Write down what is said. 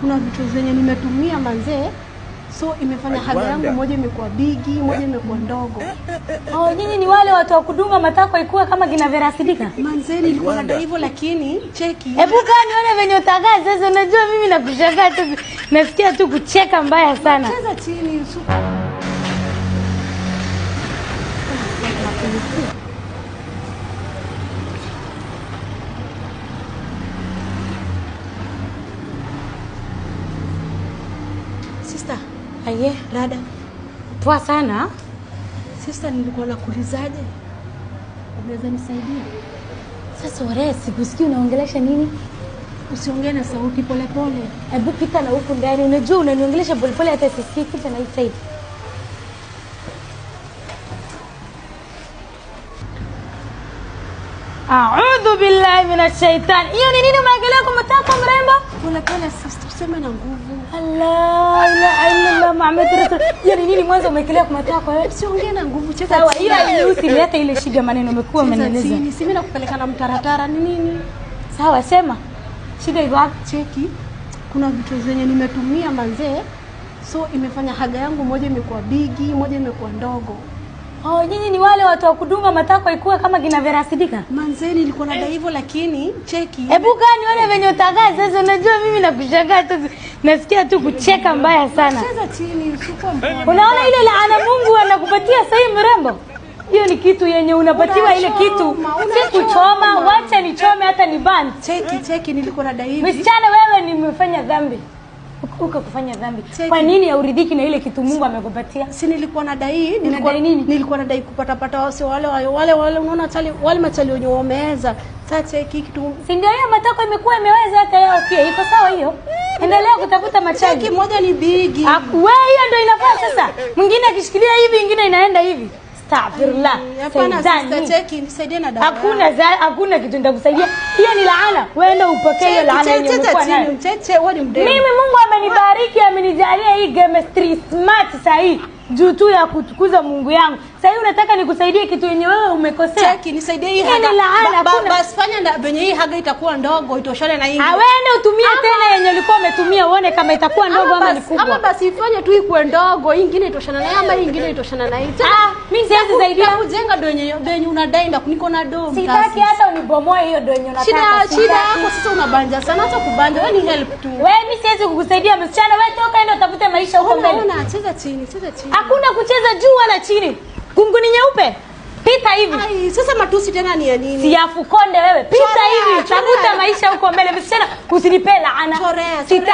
kuna vitu zenye nimetumia manzee, so imefanya haga yangu moja imekuwa bigi, moja imekuwa ndogo. Oh, nyinyi ni wale watu wa kudunga matako ikuwa kama kina Vera Sidika? Manzee nilikuwa nadai hivyo, lakini cheki. Hebu kaa nione venye utakaa sasa. Unajua mimi nakushangaa tu, nasikia tu kucheka mbaya sana. Cheza chini. Sister, aye, dada. Poa sana. Sister, nilikuwa nakuulizaje? Unaweza nisaidia? Sasa wewe sikusikii unaongelesha nini? Usiongee na sauti, pole pole. Hebu pita na huku ndani. Unajua unaniongelesha pole pole hata sisikii kitu na hii side. A'udhu billahi minash shaitani. Hiyo ni nini umeangalia kwa matako mrembo? Pole pole sister, useme na nguvu. Allah, la ilaha illallah Muhammad rasul. Hiyo ni nini mwanzo umeangalia kwa matako wewe? Usiongee na nguvu, cheza. Sawa, ila usilete ile shida maneno umekuwa umeeleza. Si mimi nakupeleka na mtaratara ni nini? Sawa, sema. Shida iko wapi? Cheki. Kuna vitu zenye nimetumia manzee, so imefanya haga yangu moja imekuwa bigi, moja imekuwa ndogo. Oh, nyinyi ni wale watu wa kudunga matako ikuwa kama kina Vera Sidika? Manzee nilikuwa nadai hivyo, lakini cheki. Hebu kaa nione venye utakaa sasa. Unajua mimi nakushangaa tu, nasikia tu kucheka mbaya sana. Cheza chini, usiku mpole. Unaona ile laana Mungu anakupatia sasa hivi mrembo? Hiyo ni kitu yenye unapatiwa ile kitu. Si kuchoma, wacha nichome hata ni ban. Cheki nilikuwa nadai hivi. Msichana wewe nimefanya dhambi. Ukakufanya dhambi. Kwa nini hauridhiki na ile kitu Mungu amekupatia? Si nilikuwa nadai, nilikuwa nadai kupata wale unaona wale machali wenye wameweza. Sasa cheki kitu. Si ndio hiyo matako imekuwa imeweza hata yao pia. Iko sawa hiyo? Endelea kutafuta machali. Cheki moja ni bigi. Wewe hiyo ndio inafaa sasa. Mwingine akishikilia hivi, mwingine inaenda hivi. Astaghfirullah. Hapana sister, cheki nisaidie na dawa. Hakuna kitu nitakusaidia. Hiyo ni laana. Wewe upokee hiyo laana yenye umekuwa nayo. Wewe ni mdemu. Mimi Mungu amenibariki, amenijalia hii chemistry smart sahi. Juu tu ya kutukuza Mungu yangu. Sasa hivi unataka nikusaidie kitu yenye wewe umekosea. Cheki nisaidie hii haga. Basi fanya na venye hii haga itakuwa ndogo, itoshane na hii. Wewe utumie tena yenye ulikuwa umetumia uone kama itakuwa ndogo ama ni kubwa. Ama basi ifanye tu ikuwe ndogo, hii nyingine itoshana na hii ama hii nyingine itoshana na hii. Mimi siwezi saidia kujenga donye unadai ndio niko na domo. Sitaki hata unibomoe hiyo donye unataka. Shida yako sasa unabanja sana, hata kubanja wewe ni help tu. Wewe mimi siwezi kukusaidia msichana, wewe toka ende utafute maisha huko mbele. Unaona, cheza chini. Hakuna kucheza juu wala chini. Kungu ni nyeupe. Pita hivi. Ai, sasa matusi tena ni ya nini? Si afukonde wewe. Pita hivi, tafuta maisha huko mbele msichana, usinipe laana. Sitaki.